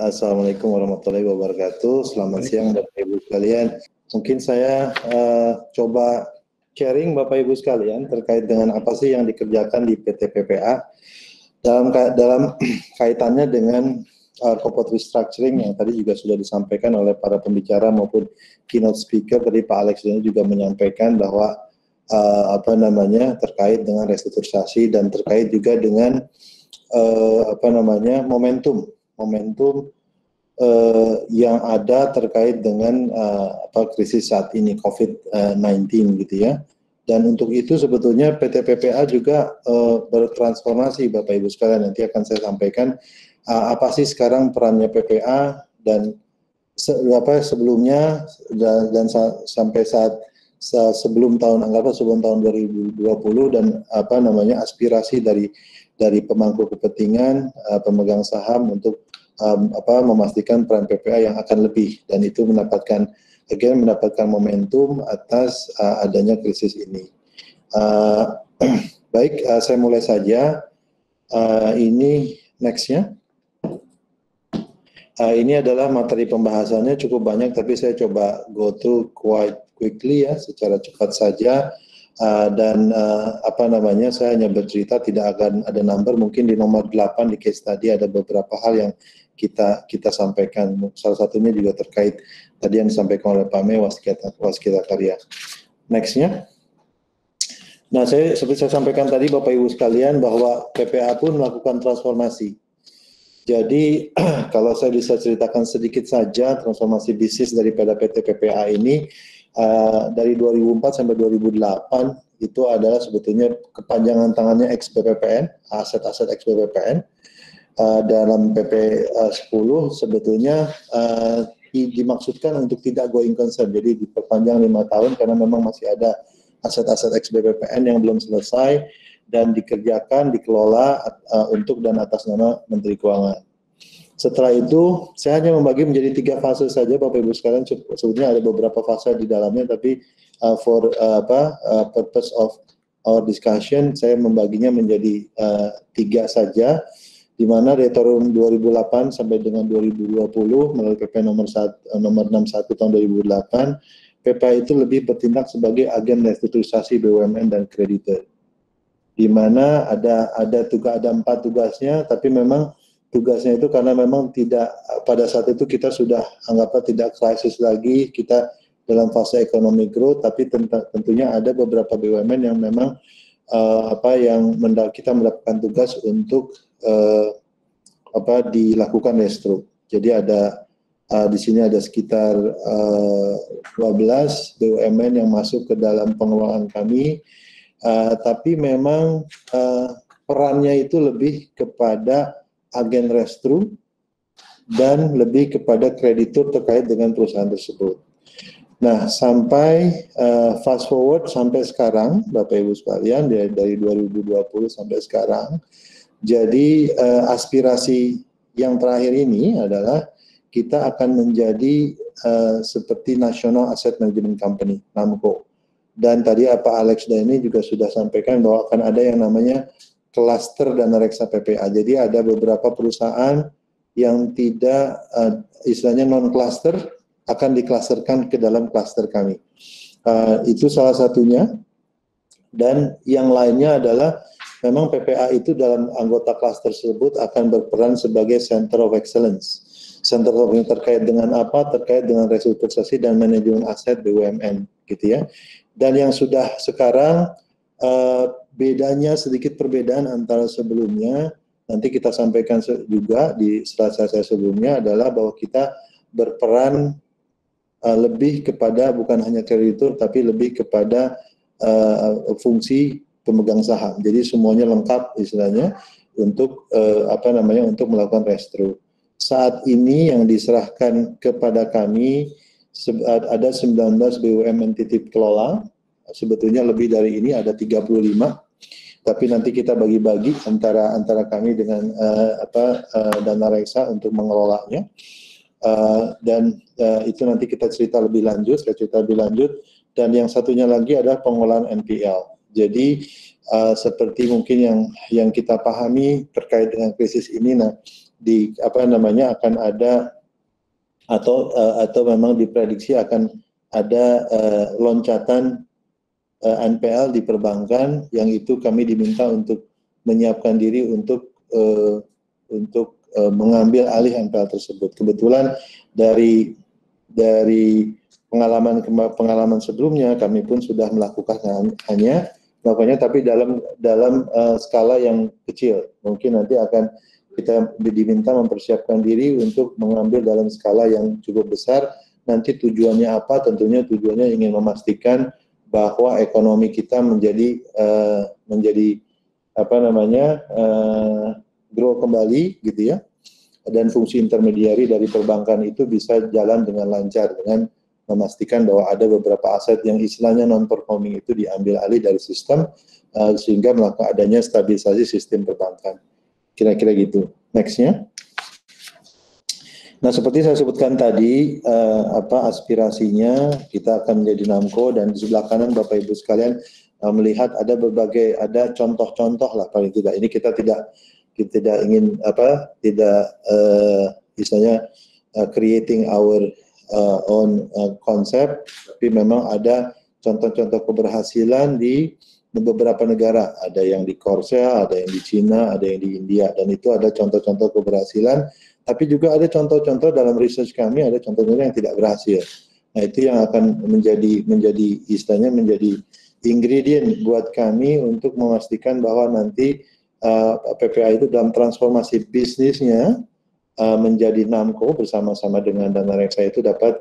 Assalamualaikum warahmatullahi wabarakatuh. Selamat siang Bapak Ibu sekalian. Mungkin saya coba sharing Bapak Ibu sekalian terkait dengan apa sih yang dikerjakan di PT PPA dalam kaitannya dengan corporate restructuring yang tadi juga sudah disampaikan oleh para pembicara maupun keynote speaker. Tadi Pak Alex ini juga menyampaikan bahwa terkait dengan restrukturisasi dan terkait juga dengan momentum yang ada terkait dengan krisis saat ini COVID-19 gitu ya. Dan untuk itu sebetulnya PT PPA juga bertransformasi Bapak Ibu sekalian. Nanti akan saya sampaikan apa sih sekarang perannya PPA dan sebelumnya dan sampai sebelum tahun 2020 dan aspirasi dari pemangku kepentingan pemegang saham untuk memastikan peran PPA yang akan lebih, dan itu mendapatkan momentum atas adanya krisis ini. Baik, saya mulai saja. Ini next-nya. Ini adalah materi pembahasannya cukup banyak, tapi saya coba go through quite quickly ya, secara cepat saja. Saya hanya bercerita, tidak akan ada number. Mungkin di nomor 8 di case tadi ada beberapa hal yang kita sampaikan. Salah satunya juga terkait tadi yang disampaikan oleh Pak Me Waskita Karya. Next-nya. Nah, seperti saya sampaikan tadi Bapak Ibu sekalian bahwa PPA pun melakukan transformasi. Jadi kalau saya bisa ceritakan sedikit saja transformasi bisnis daripada PT PPA ini, dari 2004 sampai 2008 itu adalah sebetulnya kepanjangan tangannya ex-BPPN, aset-aset ex-BPPN. Dalam PP 10 sebetulnya dimaksudkan untuk tidak going concern, jadi diperpanjang 5 tahun karena memang masih ada aset-aset ex-BPPN yang belum selesai dan dikelola untuk dan atas nama Menteri Keuangan. Setelah itu, saya hanya membagi menjadi 3 fase saja, Bapak Ibu sekalian. Sebetulnya ada beberapa fase di dalamnya, tapi purpose of our discussion, saya membaginya menjadi 3 saja, di mana dari tahun 2008 sampai dengan 2020 melalui PP nomor 61 tahun 2008, PPA itu lebih bertindak sebagai agen restrukturisasi BUMN dan kreditur. Di mana ada 4 tugasnya, tapi memang tugasnya itu karena memang tidak, pada saat itu kita sudah anggaplah tidak krisis lagi, kita dalam fase ekonomi growth, tapi tentunya ada beberapa BUMN yang memang kita mendapatkan tugas untuk dilakukan restru. Jadi ada di sini ada sekitar 12 BUMN yang masuk ke dalam pengelolaan kami, tapi memang perannya itu lebih kepada agen restru dan lebih kepada kreditur terkait dengan perusahaan tersebut. Nah, sampai fast forward sampai sekarang, Bapak Ibu sekalian, dari 2020 sampai sekarang. Jadi aspirasi yang terakhir ini adalah kita akan menjadi seperti National Asset Management Company, NAMCO. Dan tadi Pak Alex dan ini juga sudah sampaikan bahwa akan ada yang namanya klaster dana reksa PPA. Jadi ada beberapa perusahaan yang tidak istilahnya non-cluster akan diklasterkan ke dalam klaster kami. Itu salah satunya. Dan yang lainnya adalah memang PPA itu dalam anggota klaster tersebut akan berperan sebagai Center of Excellence. Center of Excellence terkait dengan apa? Terkait dengan restrukturisasi dan manajemen aset BUMN, gitu ya. Dan yang sudah sekarang bedanya, sedikit perbedaan antara sebelumnya, nanti kita sampaikan juga di slide saya sebelumnya, adalah bahwa kita berperan lebih kepada bukan hanya kreditur, tapi lebih kepada fungsi pemegang saham. Jadi semuanya lengkap istilahnya untuk untuk melakukan restru. Saat ini yang diserahkan kepada kami ada 19 BUMN titip kelola. Sebetulnya lebih dari ini, ada 35, tapi nanti kita bagi-bagi antara kami dengan dana reksa untuk mengelolanya, dan itu nanti kita cerita lebih lanjut, dan yang satunya lagi adalah pengelolaan NPL. Jadi seperti mungkin yang kita pahami terkait dengan krisis ini, nah apa namanya akan ada atau memang diprediksi akan ada loncatan NPL di perbankan, yang itu kami diminta untuk menyiapkan diri untuk mengambil alih NPL tersebut. Kebetulan dari pengalaman sebelumnya kami pun sudah melakukannya, tapi dalam skala yang kecil. Mungkin nanti akan kita diminta mempersiapkan diri untuk mengambil dalam skala yang cukup besar. Nanti tujuannya apa? Tentunya tujuannya ingin memastikan bahwa ekonomi kita menjadi grow kembali gitu ya, dan fungsi intermediari dari perbankan itu bisa jalan dengan lancar dengan memastikan bahwa ada beberapa aset yang istilahnya non performing itu diambil alih dari sistem sehingga melakukan adanya stabilisasi sistem perbankan. Kira-kira gitu. Next-nya. Nah, seperti saya sebutkan tadi, aspirasinya kita akan menjadi NAMCO, dan di sebelah kanan Bapak Ibu sekalian melihat ada contoh-contoh lah paling tidak. Ini kita tidak ingin istilahnya creating our own concept, tapi memang ada contoh-contoh keberhasilan di beberapa negara. Ada yang di Korea, ada yang di Cina, ada yang di India, dan itu ada contoh-contoh keberhasilan. Tapi juga ada contoh-contoh dalam research kami, ada contoh-contoh yang tidak berhasil. Nah, itu yang akan menjadi istilahnya menjadi ingredient buat kami untuk memastikan bahwa nanti PPA itu dalam transformasi bisnisnya menjadi NAMCO bersama-sama dengan dana reksa itu dapat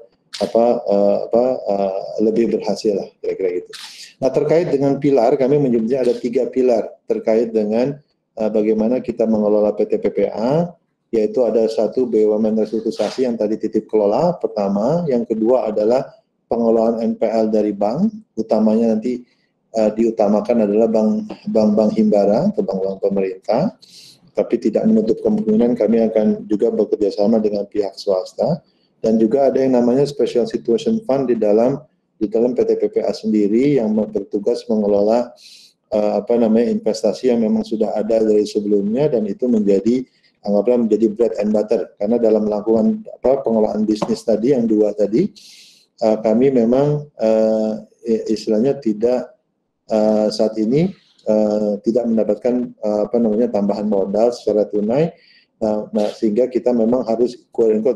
lebih berhasil lah, kira-kira gitu. Nah, terkait dengan pilar, kami menyebutnya ada 3 pilar terkait dengan bagaimana kita mengelola PT PPA. Yaitu ada 1 BUMN restrukturisasi yang tadi titip kelola pertama, yang kedua adalah pengelolaan NPL dari bank, utamanya nanti diutamakan adalah bank himbara atau bank pemerintah, tapi tidak menutup kemungkinan kami akan juga bekerja sama dengan pihak swasta, dan juga ada yang namanya Special Situation Fund di dalam PT PPA sendiri yang bertugas mengelola investasi yang memang sudah ada dari sebelumnya, dan itu menjadi bread and butter, karena dalam melakukan pengelolaan bisnis tadi yang 2 tadi, kami memang istilahnya tidak saat ini tidak mendapatkan tambahan modal secara tunai, sehingga kita memang harus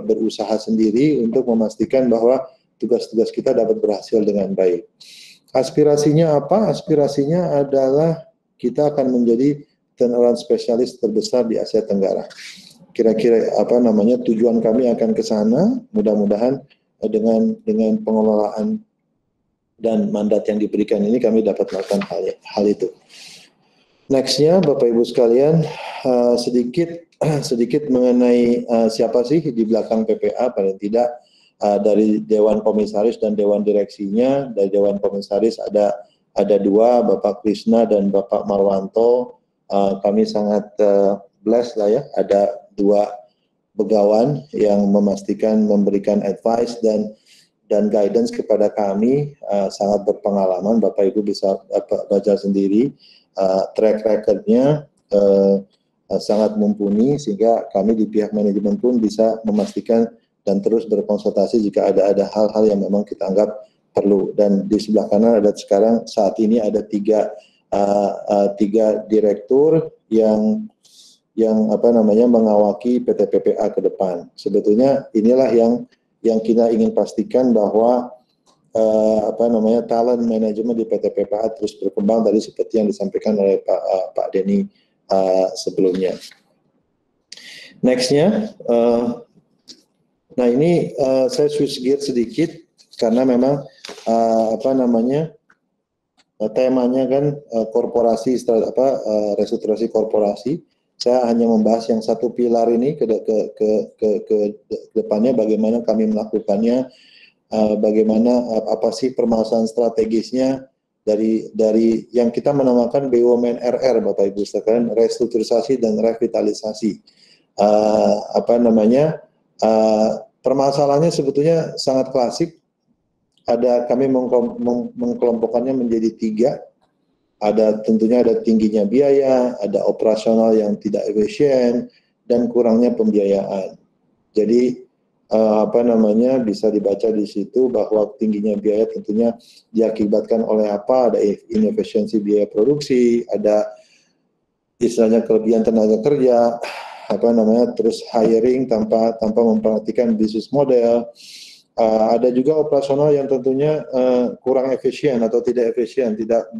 berusaha sendiri untuk memastikan bahwa tugas-tugas kita dapat berhasil dengan baik. Aspirasinya apa? Aspirasinya adalah kita akan menjadi turnaround spesialis terbesar di Asia Tenggara. Kira-kira tujuan kami akan ke sana. Mudah-mudahan dengan pengelolaan dan mandat yang diberikan ini kami dapat melakukan hal itu. Next-nya, Bapak Ibu sekalian, sedikit mengenai siapa sih di belakang PPA. Paling tidak dari Dewan Komisaris dan Dewan Direksinya. Dari Dewan Komisaris ada 2, Bapak Krishna dan Bapak Marwanto. Kami sangat blessed lah ya, ada 2 begawan yang memberikan advice dan guidance kepada kami, sangat berpengalaman. Bapak Ibu bisa baca sendiri track record-nya sangat mumpuni, sehingga kami di pihak manajemen pun bisa memastikan dan terus berkonsultasi jika ada hal-hal yang memang kita anggap perlu. Dan di sebelah kanan saat ini ada 3 direktur yang mengawaki PT PPA ke depan. Sebetulnya inilah yang kita ingin pastikan bahwa talent manajemen di PT PPA terus berkembang, tadi seperti yang disampaikan oleh Pak Denny sebelumnya. Next-nya, nah ini saya switch gear sedikit karena memang temanya kan korporasi, restrukturisasi korporasi. Saya hanya membahas yang 1 pilar ini ke depannya, bagaimana kami melakukannya, bagaimana apa sih permasalahan strategisnya dari yang kita menamakan BUMN RR, Bapak Ibu sekalian, restrukturisasi dan revitalisasi. Permasalahannya sebetulnya sangat klasik. Kami mengkelompokkannya menjadi 3. Tentunya ada tingginya biaya, ada operasional yang tidak efisien, dan kurangnya pembiayaan. Jadi bisa dibaca di situ bahwa tingginya biaya tentunya diakibatkan oleh apa? Ada inefisiensi biaya produksi, ada istilahnya kelebihan tenaga kerja, terus hiring tanpa memperhatikan bisnis model. Ada juga operasional yang tentunya kurang efisien atau tidak efisien, tidak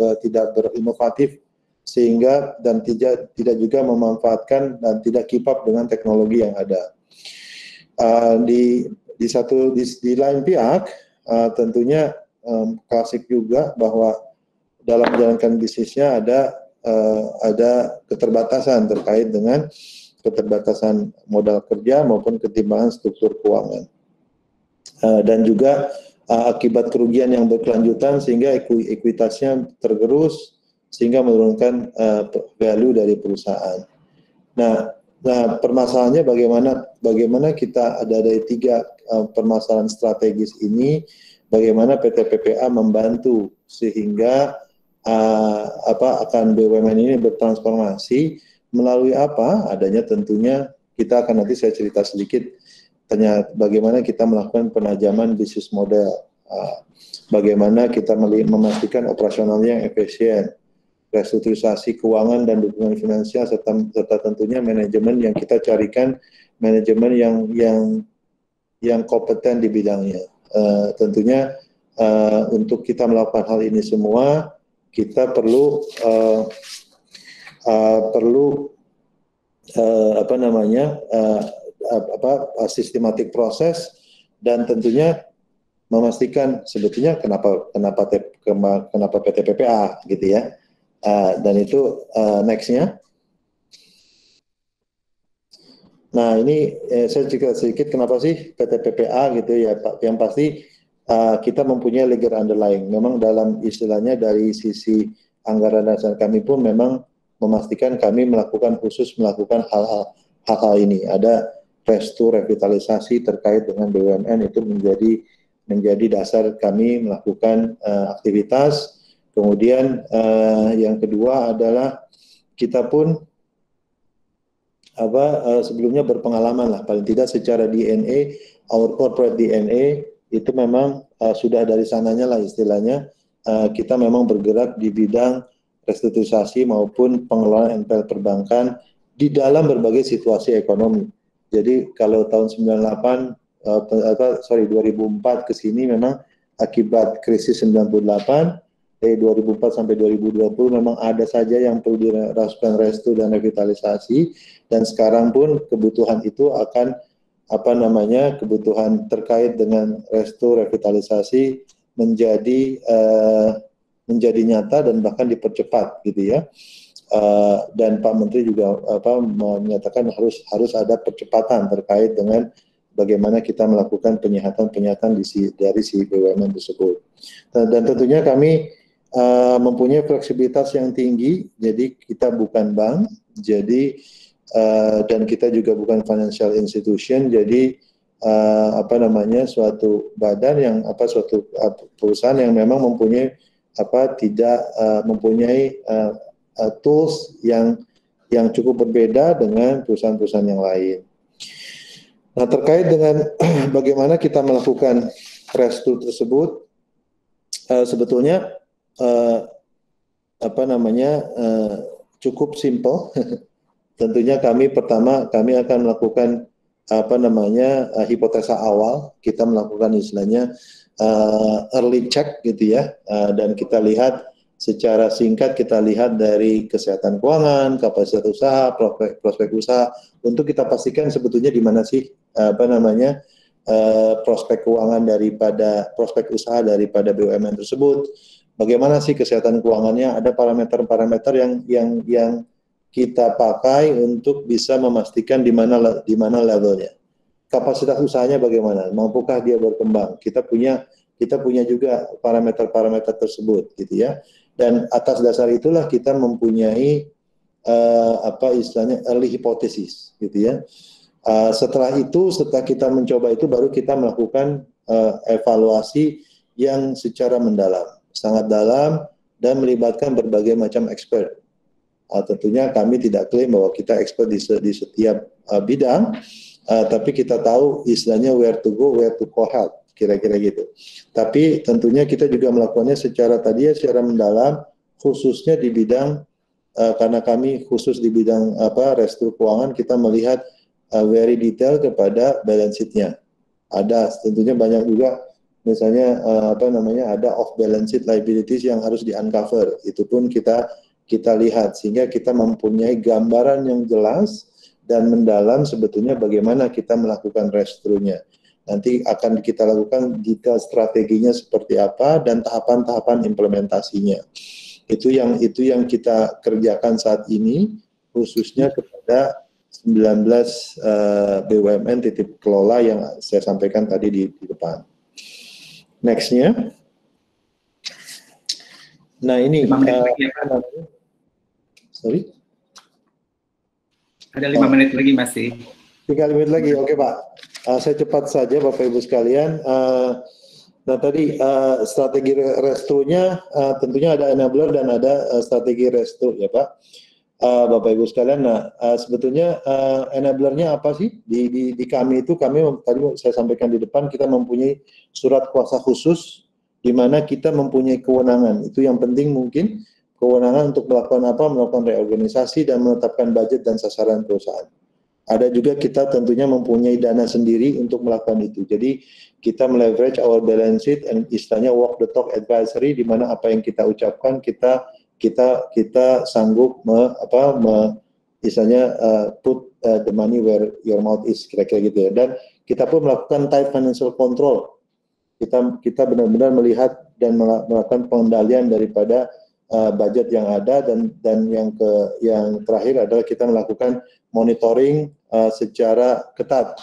berinovatif, sehingga dan tidak juga memanfaatkan dan tidak keep up dengan teknologi yang ada. Di lain pihak, tentunya klasik juga bahwa dalam menjalankan bisnisnya ada keterbatasan terkait dengan keterbatasan modal kerja maupun ketimbangan struktur keuangan. Dan juga akibat kerugian yang berkelanjutan sehingga ekuitasnya tergerus sehingga menurunkan value dari perusahaan. Nah, permasalahannya bagaimana kita ada dari 3 permasalahan strategis ini, bagaimana PT PPA membantu sehingga akan BUMN ini bertransformasi melalui apa? Adanya tentunya kita akan nanti saya cerita sedikit bagaimana kita melakukan penajaman bisnis model, bagaimana kita memastikan operasionalnya yang efisien, restrukturisasi keuangan dan dukungan finansial serta tentunya manajemen yang kita carikan manajemen yang kompeten di bidangnya. Tentunya untuk kita melakukan hal ini semua kita perlu sistematik proses dan tentunya memastikan sebetulnya kenapa PT PPA gitu ya. Dan itu next-nya. Nah ini saya juga sedikit kenapa sih PT PPA gitu ya Pak. Yang pasti kita mempunyai legal underlying. Memang dalam istilahnya dari sisi anggaran dasar kami pun memang memastikan kami melakukan hal-hal ini. Ada revitalisasi terkait dengan BUMN itu menjadi dasar kami melakukan aktivitas. Kemudian yang kedua adalah kita pun sebelumnya berpengalaman lah, paling tidak secara DNA, our corporate DNA itu memang sudah dari sananya lah istilahnya, kita memang bergerak di bidang restrukturisasi maupun pengelolaan NPL perbankan di dalam berbagai situasi ekonomi. Jadi kalau tahun 2004 ke sini memang akibat krisis 98, dari 2004 sampai 2020 memang ada saja yang perlu dilakukan restu dan revitalisasi, dan sekarang pun kebutuhan itu akan kebutuhan terkait dengan restu revitalisasi menjadi nyata dan bahkan dipercepat gitu ya. Dan Pak Menteri juga menyatakan harus ada percepatan terkait dengan bagaimana kita melakukan penyihatan dari si BUMN tersebut. Dan tentunya kami mempunyai fleksibilitas yang tinggi, jadi kita bukan bank, jadi dan kita juga bukan financial institution, jadi suatu badan yang suatu perusahaan yang memang mempunyai mempunyai tools yang cukup berbeda dengan perusahaan-perusahaan yang lain. Nah, terkait dengan bagaimana kita melakukan restu tersebut, sebetulnya cukup simple. Tentunya kami akan melakukan hipotesa awal, kita melakukan istilahnya early check gitu ya, dan kita lihat secara singkat, kita lihat dari kesehatan keuangan, kapasitas usaha, prospek usaha, untuk kita pastikan sebetulnya di mana sih prospek keuangan prospek usaha daripada BUMN tersebut. Bagaimana sih kesehatan keuangannya? Ada parameter-parameter yang kita pakai untuk bisa memastikan di mana levelnya. Kapasitas usahanya bagaimana? Mampukah dia berkembang? Kita punya juga parameter-parameter tersebut gitu ya. Dan atas dasar itulah kita mempunyai istilahnya early hypothesis gitu ya. Setelah kita mencoba itu, baru kita melakukan evaluasi yang secara mendalam, sangat dalam, dan melibatkan berbagai macam expert. Tentunya kami tidak klaim bahwa kita expert di setiap bidang, tapi kita tahu istilahnya where to go, where to call help, kira-kira gitu. Tapi tentunya kita juga melakukannya secara mendalam, khususnya di bidang karena kami khusus di bidang restruktur keuangan, kita melihat very detail kepada balance sheet-nya. Ada tentunya banyak juga misalnya ada off balance sheet liabilities yang harus di uncover. Itu pun kita lihat sehingga kita mempunyai gambaran yang jelas dan mendalam sebetulnya bagaimana kita melakukan restrukturnya. Nanti akan kita lakukan detail strateginya seperti apa dan tahapan-tahapan implementasinya. Itu yang kita kerjakan saat ini, khususnya kepada 19 BUMN titip kelola yang saya sampaikan tadi di depan. Next-nya. Nah ini, sorry? Ada 5 menit lagi masih. 3 menit lagi, oke Pak. Saya cepat saja Bapak Ibu sekalian. Nah tadi strategi restrukturnya tentunya ada enabler dan ada strategi restruktur ya Pak. Bapak Ibu sekalian, nah sebetulnya enablernya apa sih? Di kami itu, kami tadi saya sampaikan di depan, kita mempunyai surat kuasa khusus di mana kita mempunyai kewenangan. Itu yang penting mungkin, kewenangan untuk melakukan apa? Melakukan reorganisasi dan menetapkan budget dan sasaran perusahaan. Ada juga kita tentunya mempunyai dana sendiri untuk melakukan itu. Jadi kita meleverage our balance sheet and istilahnya walk the talk advisory, di mana apa yang kita ucapkan kita sanggup istilahnya put the money where your mouth is, kira-kira gitu ya. Dan kita pun melakukan tight financial control. Kita benar-benar melihat dan melakukan pengendalian daripada budget yang ada, dan yang terakhir adalah kita melakukan monitoring secara ketat.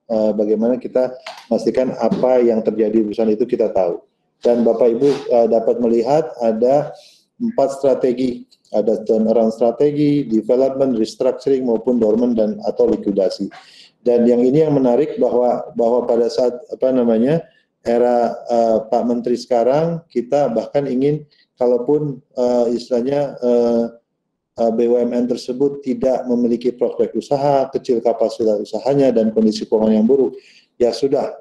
Bagaimana kita memastikan apa yang terjadi di perusahaan itu kita tahu. Dan Bapak Ibu dapat melihat ada 4 strategi, ada turnaround strategi, development, restructuring maupun dormant dan atau likuidasi. Dan yang ini yang menarik bahwa pada saat era Pak Menteri sekarang, kita bahkan ingin kalaupun istilahnya BUMN tersebut tidak memiliki prospek usaha, kecil kapasitas usahanya dan kondisi keuangan yang buruk, ya sudah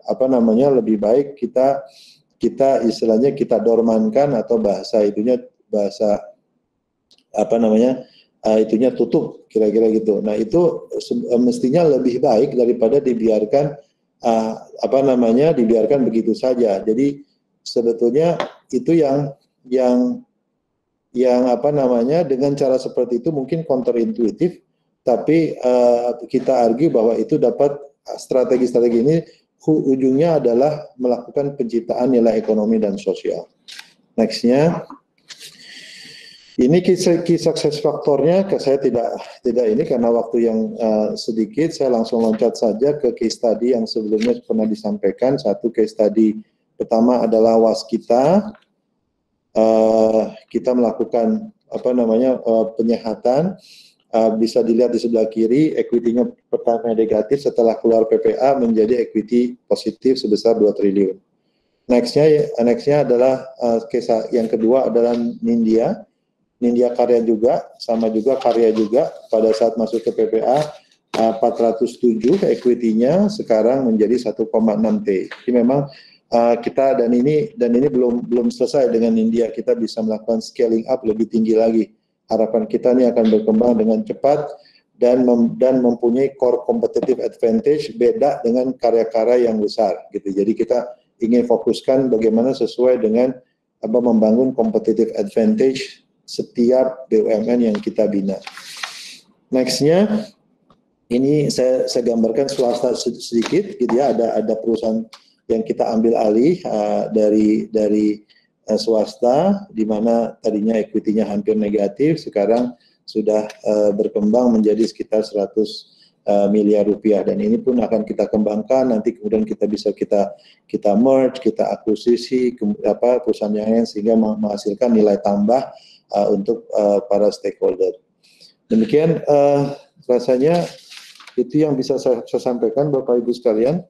lebih baik kita istilahnya kita dormankan atau itunya tutup, kira-kira gitu. Nah itu mestinya lebih baik daripada dibiarkan dibiarkan begitu saja. Jadi sebetulnya itu yang dengan cara seperti itu mungkin counterintuitif, tapi kita argue bahwa itu dapat strategi-strategi ini ujungnya adalah melakukan penciptaan nilai ekonomi dan sosial. Next-nya. Ini key success faktornya, saya tidak ini karena waktu yang sedikit, saya langsung loncat saja ke case study yang sebelumnya pernah disampaikan. Satu case study pertama adalah Waskita. Kita melakukan penyehatan, bisa dilihat di sebelah kiri, equity-nya pertama negatif, setelah keluar PPA menjadi equity positif sebesar 2 triliun. Next-nya adalah case yang kedua adalah Nindya Karya juga, sama juga karya juga, pada saat masuk ke PPA 407 equity-nya sekarang menjadi 1,6 T. Jadi memang kita dan ini belum selesai dengan India, kita bisa melakukan scaling up lebih tinggi lagi. Harapan kita ini akan berkembang dengan cepat dan mempunyai core competitive advantage beda dengan karya-karya yang besar gitu. Jadi kita ingin fokuskan bagaimana sesuai dengan membangun competitive advantage setiap BUMN yang kita bina. Next-nya, ini saya gambarkan swasta sedikit, gitu ya. Ada perusahaan yang kita ambil alih dari swasta, di mana tadinya equity-nya hampir negatif, sekarang sudah berkembang menjadi sekitar 100 miliar rupiah, dan ini pun akan kita kembangkan. Nanti kemudian kita bisa kita merge, kita akuisisi perusahaan yang lain sehingga menghasilkan nilai tambah untuk para stakeholder. Demikian rasanya itu yang bisa saya sampaikan Bapak Ibu sekalian.